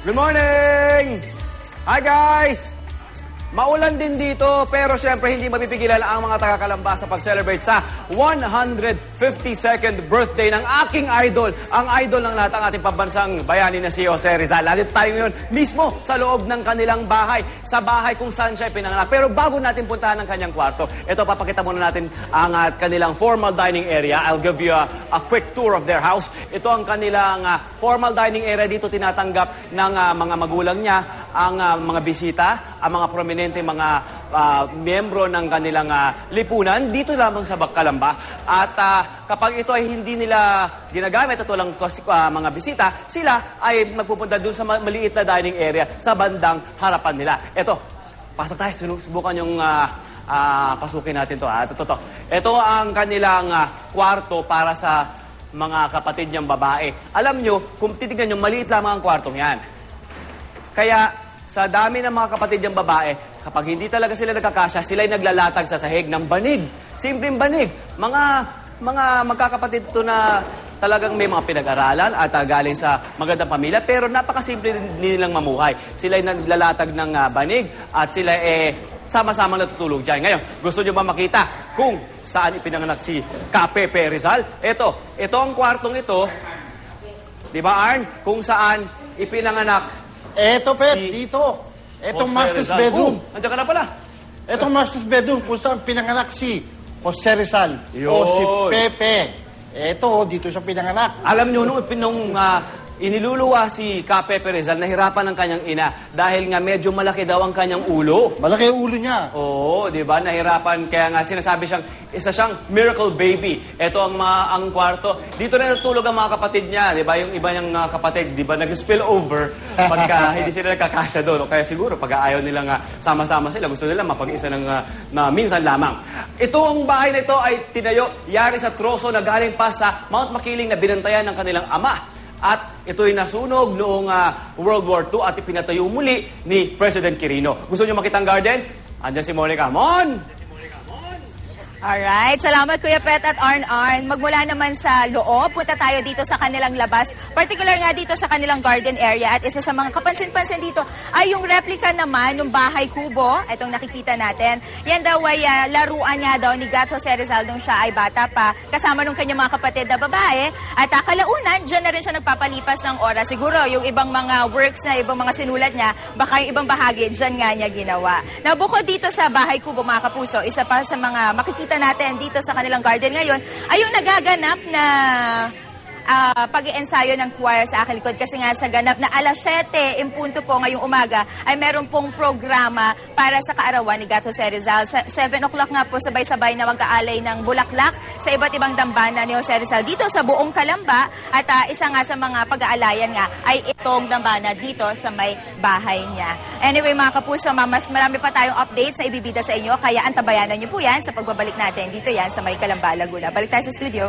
Good morning! Hi guys! Maulan din dito, pero syempre hindi mapipigilan ang mga taga-Calamba sa pag-celebrate sa 152nd birthday ng aking idol. Ang idol ng lahat, ang ating pambansang bayani na si Jose Rizal. Nandito tayo ngayon mismo sa loob ng kanilang bahay, sa bahay kung saan siya pinanganak. Pero bago natin puntahan ang kanyang kwarto, ito, papakita muna natin ang kanilang formal dining area. I'll give you a quick tour of their house. Ito ang kanilang formal dining area. Dito tinatanggap ng mga magulang niya ang mga bisita, ang mga prominente mga miyembro ng kanilang lipunan dito lamang sa Calamba. At kapag ito ay hindi nila ginagamit at walang mga bisita, sila ay magpupunta doon sa maliit na dining area sa bandang harapan nila. Ito, pasok tayo, subukan yung pasukin natin to. Ito ang kanilang kwarto para sa mga kapatid niyang babae. Alam nyo, kung titignan nyo, maliit lamang ang kwartong yan. Kaya sa dami ng mga kapatid niyang babae, kapag hindi talaga sila nagkakasya, sila ay naglalatag sa sahig ng banig. Simpleng banig. Mga magkakapatid to na talagang may mga pinag-aralan at galing sa magandang pamilya, pero napakasimple din nilang mamuhay. Sila ay naglalatag ng banig at sila sama-sama natutulog dyan. Ngayon, gusto nyo ba makita kung saan ipinanganak si Pepe Rizal? Ito ang kwartong ito, di ba Arn? Kung saan ipinanganak Eto, Pet, dito. Etong master's bedroom. Nandiyan ka na pala. Etong master's bedroom kung saan pinanganak si Jose Rizal. O si Pepe. Eto, dito siya pinanganak. Alam nyo, nung iniluluwa si Pepe Rizal, nahirapan ang kanyang ina dahil nga medyo malaki daw ang kanyang ulo. Malaki ang ulo niya. Oo, di ba? Nahirapan. Kaya nga sinasabi isa siyang miracle baby. Ito ang kwarto. Dito na natulog ang mga kapatid niya. Di ba? Yung iba niyang kapatid, di ba? Nag-spill over pagka hindi sila nagkakasya doon. O kaya siguro, pag ayaw nilang sama-sama sila, gusto nila mapag-isa na minsan lamang. Ito ang bahay na ito ay tinayo, yari sa troso na galing pa sa Mount Makiling na binantayan ng kanilang ama. At ito'y nasunog noong World War II at ipinatayo muli ni President Quirino. Gusto niyo makita ang garden? Andiyan si Monica. Mon! Alright, salamat Kuya Pet at Arn. Magmula naman sa loob, punta tayo dito sa kanilang labas. Particular nga dito sa kanilang garden area at isa sa mga kapansin-pansin dito ay yung replica naman ng bahay kubo. Itong nakikita natin. Yan daw ay laruan nga daw ni Gat Jose Rizal nung siya ay bata pa kasama nung kanyang mga kapatid na babae. At kalaunan, dyan na rin siya nagpapalipas ng oras. Siguro yung ibang mga works na ibang mga sinulat niya, baka yung ibang bahagi, dyan nga niya ginawa. Now, bukod dito sa bahay kubo mga kapuso, isa pa sa mga makikita natin dito sa kanilang garden ngayon ay yung nagaganap na pag-iensayo ng choir sa aking likod kasi nga sa ganap na alas 7 in punto po ngayong umaga ay meron pong programa para sa kaarawan ni Gat Jose Rizal. Sa 7 o'clock nga po sabay-sabay na mag-aalay ng bulaklak sa iba't ibang dambana ni Jose Rizal dito sa buong Calamba at isa nga sa mga pag-aalayan nga ay itong dambana dito sa may bahay niya. Anyway mga kapuso, mas marami pa tayong updates na ibibida sa inyo kaya antabayanan niyo po yan sa pagbabalik natin dito yan sa may Calamba, Laguna. Balik tayo sa studio.